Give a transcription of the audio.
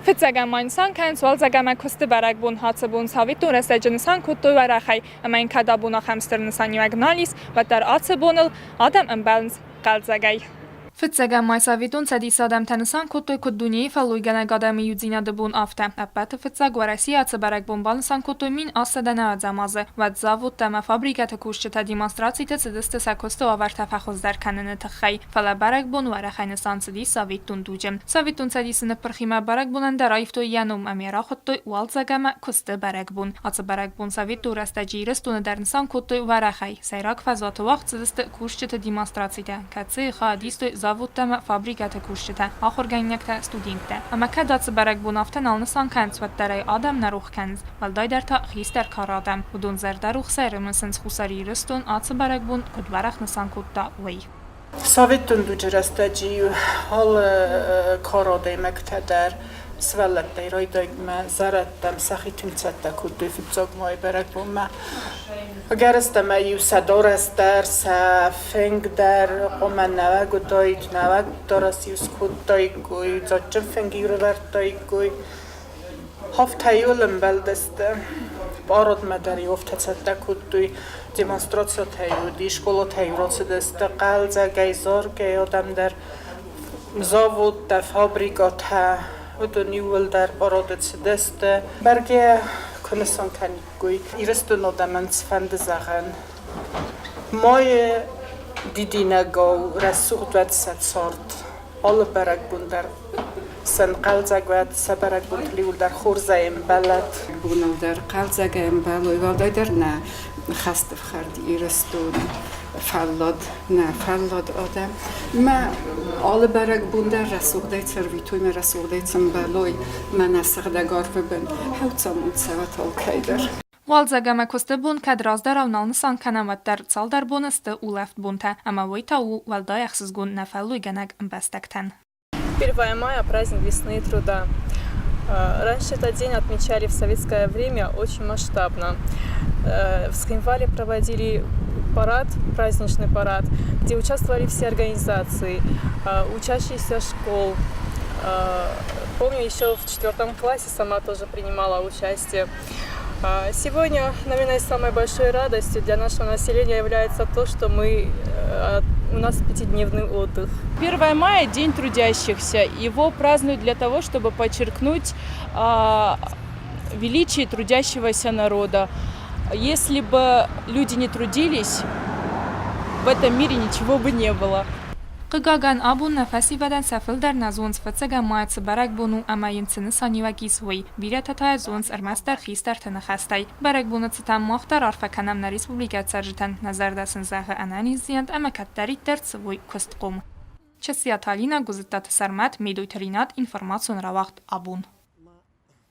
Ֆыццăգъմ նսան կենց walzăgămă կուստը բռăգբոն հացыбոն սավիտուն ռեստեջը նսան կուտոյ վարախայ ամայն կադաբոն ախամստր նսաниуਅг նալիս վատար ացыбոնıl adəm ըմբալնց կալծագայ Ֆыццăգъմ այսավիտուն ցեդիսադամ թնսան կուտոյ կուդունի ֆալույգանա գադամի յուձինա դբոն աֆտը ապատը ֆıццăգ վարասի ացը բռăգբոն բալնսան կուտոյ մին ասադանա ածամազը վատ զավուտ տեմա ֆաբրիկատը կուշչտա դեմոնստրացիյը ցդստը սակոստո ավարտաֆախոզդար կաննը թխայ ֆալա բռăգբոն վարախայնսան ցդի սավիտուն դուջեմ սավիտուն ցդիսնը պրխիմա բռăգբոնն դարայֆտոյ յանում ամերախոտոյ walzăgămը կուստը բռăգբոն ացը բռăգբոն սավիտու ռեստեջի ռստունը դարնսան կուտոյ վարախայ սայրակ ֆազոտովախ ցդստը կուշչտա դեմոնստրացիյը կացի խադիստոյ Zavutama fabrikata kushchita ahorganjakta studenttä. Ama kadats bărăgбон aftan alnısan kens vattarey adem naruh kens. Valdaydarta xister karadam. Udun zerdaruh serımsens xusari rıstun atsı bărăgбон kudvarach nısan kutta vay. Savitun rastăджы hal karademektader Svelletтэй rajdыдтой зарадtam сахитымцатта куды Фыццăгъмой бырăгбонма Герстама юсадорастар са фенгдар оманнавагутой наваг дорасиус кутой гуй зоччен фенгирвертой гуй Хафтаюлым белдесте Барод мадари офтацатта куды демонстрацийы ди школатай рацыдысты калзагай зоргай адамдар заводта фабриката Nývöldar racıdысты Berge kănın kanikui iristun odamens fandezagen Moje didinego resurgwet sort alle bărăgbundar sen kalzagwet se bărăgbund liuldar hurzayem belet bunaldar kalzagem beloy valdayder ne xastf xardi iristun فلاد آدم ما آل برگ بونده رسوخ دیت سرویتوی من رسوخ دیتم بلوی من نسخدگار ببین هوتسامون سوات آلکایدر walzăgămă costă bun kad razdăr avnal nısan kanamattar çaldar bonastı uleft bunta ama vayta u valdayaxsız gun nefalluy ganag mbestekten. 1 мая – праздник весны и труда. Раньше этот день отмечали в советское время очень масштабно. В Схимвале проводили парад, праздничный парад, где участвовали все организации, учащиеся школ. Помню, еще в 4 классе сама тоже принимала участие. Сегодня, наверное, самой большой радостью для нашего населения является то, что у нас 5-дневный отдых. 1 мая – День трудящихся. Его празднуют для того, чтобы подчеркнуть величие трудящегося народа. Если бы люди не трудились, в этом мире ничего бы не было. Qıqagan abun nəfəsi vədən səfildər nəzons Фыццăгъм mayıtsı bărăgbonu əməyincı nısaniuəg isvıy. Bирə tətay zons ərməstər xistər tənəxəstəy. Bərəgbonu çıtan muxtar arfəkənəmnə Respublikat sərcitən nəzərdəsin zəğə ənəniziyənd əməkətdərittər çıvıy kustqum. Çəsiyatalina Guzittatı sərmət meyduytərinat informasyon ravaqt abun.